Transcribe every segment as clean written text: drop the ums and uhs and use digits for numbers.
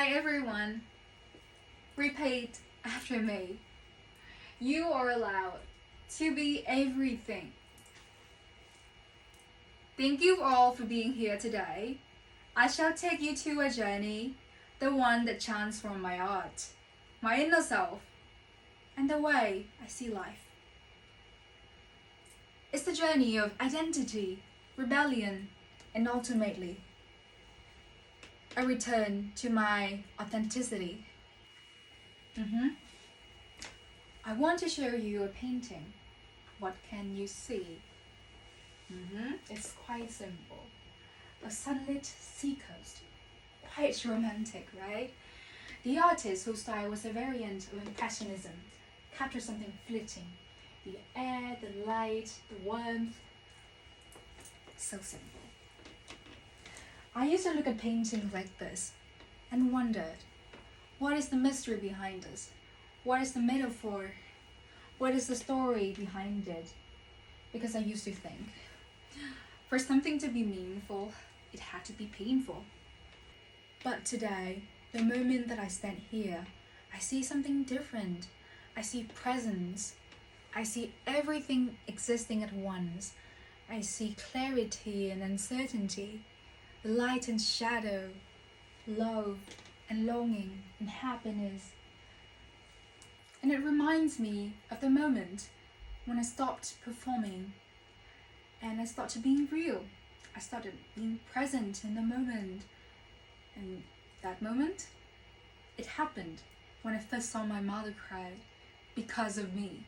Hi everyone, repeat after me. You are allowed to be everything. Thank you all for being here today. I shall take you to a journey, the one that transformed my art, my inner self, and the way I see life. It's the journey of identity, rebellion, and ultimately, a return to my authenticity. I want to show you a painting. What can you see? It's quite simple. A sunlit seacoast. Quite romantic, right? The artist, whose style was a variant of Impressionism, captured something fleeting. The air, the light, the warmth. So simple. I used to look at paintings like this and wondered, what is the mystery behind this? What is the metaphor? What is the story behind it? Because I used to think, for something to be meaningful, it had to be painful. But today, the moment that I stand here, I see something different. I see presence. I see everything existing at once. I see clarity and uncertainty, light and shadow, love and longing and happiness. And it reminds me of the moment when I stopped performing and I started being real. I started being present in the moment. And that moment, it happened when I first saw my mother cry because of me.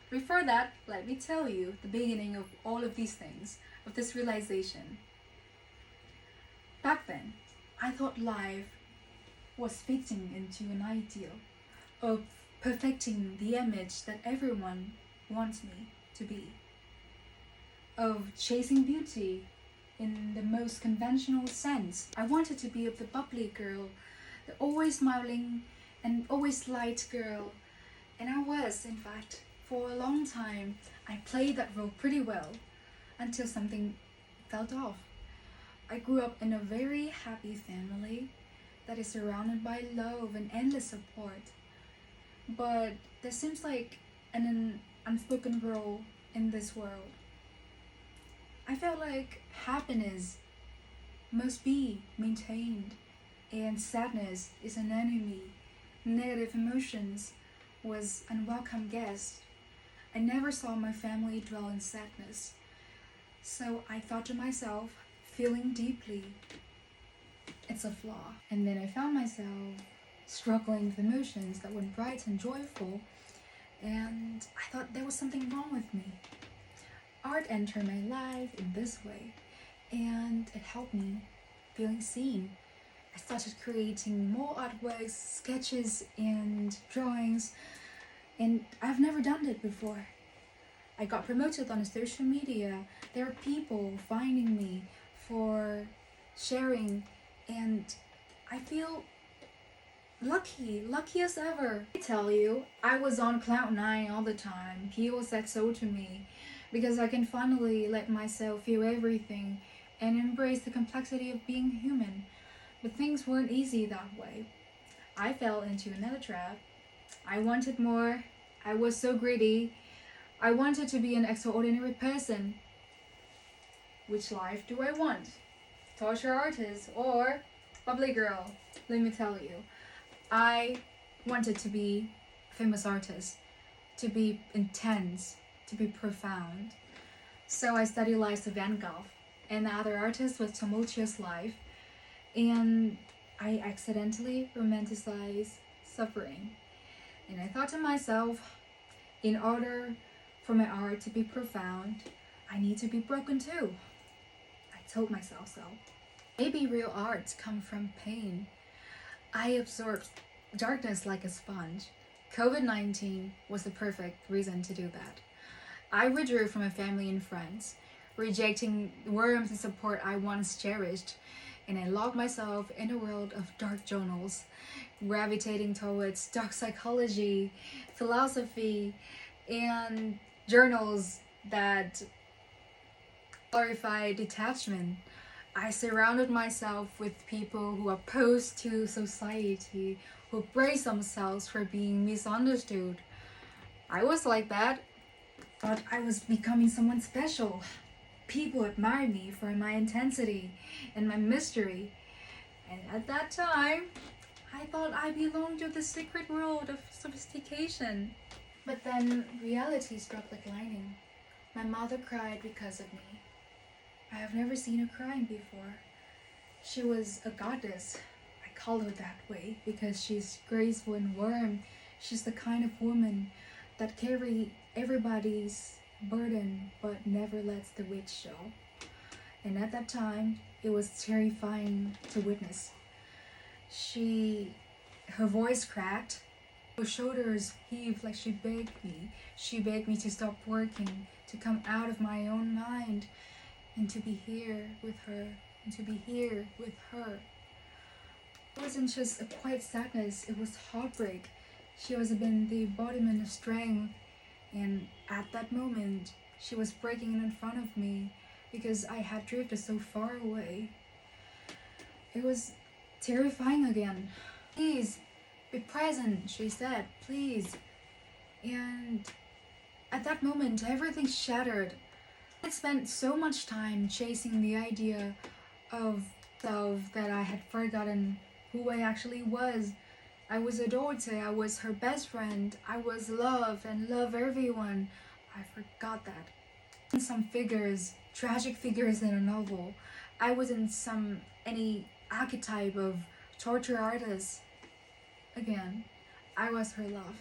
Before that, let me tell you the beginning of all of these things, of this realization. Back then, I thought life was fitting into an ideal of perfecting the image that everyone wants me to be, of chasing beauty in the most conventional sense. I wanted to be of the bubbly girl, the always smiling and always light girl, and I was, in fact, for a long time. I played that role pretty well until something fell off. I grew up in a very happy family that is surrounded by love and endless support. But there seems like an unspoken rule in this world. I felt like happiness must be maintained, and sadness is an enemy. Negative emotions was unwelcome guest. I never saw my family dwell in sadness. So I thought to myself, feeling deeply, it's a flaw. And then I found myself struggling with emotions that were bright and joyful, and I thought there was something wrong with me. Art entered my life in this way, and it helped me feeling seen. I started creating more artworks, sketches, and drawings, and I've never done it before. I got promoted on social media. There are people finding me for sharing, and I feel lucky as ever. I tell you, I was on cloud 9 all the time. People said so to me, because I can finally let myself feel everything and embrace the complexity of being human. But things weren't easy that way. I fell into another trap. I wanted more. I was so greedy. I wanted to be an extraordinary person. Which life do I want? Torture artist or bubbly girl? Let me tell you, I wanted to be a famous artist, to be intense, to be profound. So I studied lives of Van Gogh and other artists with tumultuous life, and I accidentally romanticized suffering. And I thought to myself, in order for my art to be profound, I need to be broken too. I told myself so. Maybe real art comes from pain. I absorbed darkness like a sponge. COVID-19 was the perfect reason to do that. I withdrew from my family and friends, rejecting warmth and support I once cherished, and I locked myself in a world of dark journals, gravitating towards dark psychology, philosophy, and journals that glorify detachment, I surrounded myself with people who are opposed to society, who praise themselves for being misunderstood. I was like that, but I was becoming someone special. People admired me for my intensity and my mystery. And at that time, I thought I belonged to the secret world of sophistication. But then reality struck like lightning. My mother cried because of me. I have never seen her crying before. She was a goddess. I call her that way because she's graceful and warm. She's the kind of woman that carry everybody's burden but never lets the weight show. And at that time, it was terrifying to witness. Her voice cracked. Her shoulders heaved like she begged me. She begged me to stop working, to come out of my own mind, and to be here with her, and to be here with her. It wasn't just a quiet sadness, it was heartbreak. She has been the embodiment of strength, and at that moment, she was breaking in front of me because I had drifted so far away. It was terrifying again. Please, be present, she said, please. And at that moment, everything shattered. I spent so much time chasing the idea of self that I had forgotten who I actually was. I was a daughter, I was her best friend, I was loved and love everyone. I forgot that. Some figures, tragic figures in a novel. I wasn't any archetype of torture artist. Again, I was her love.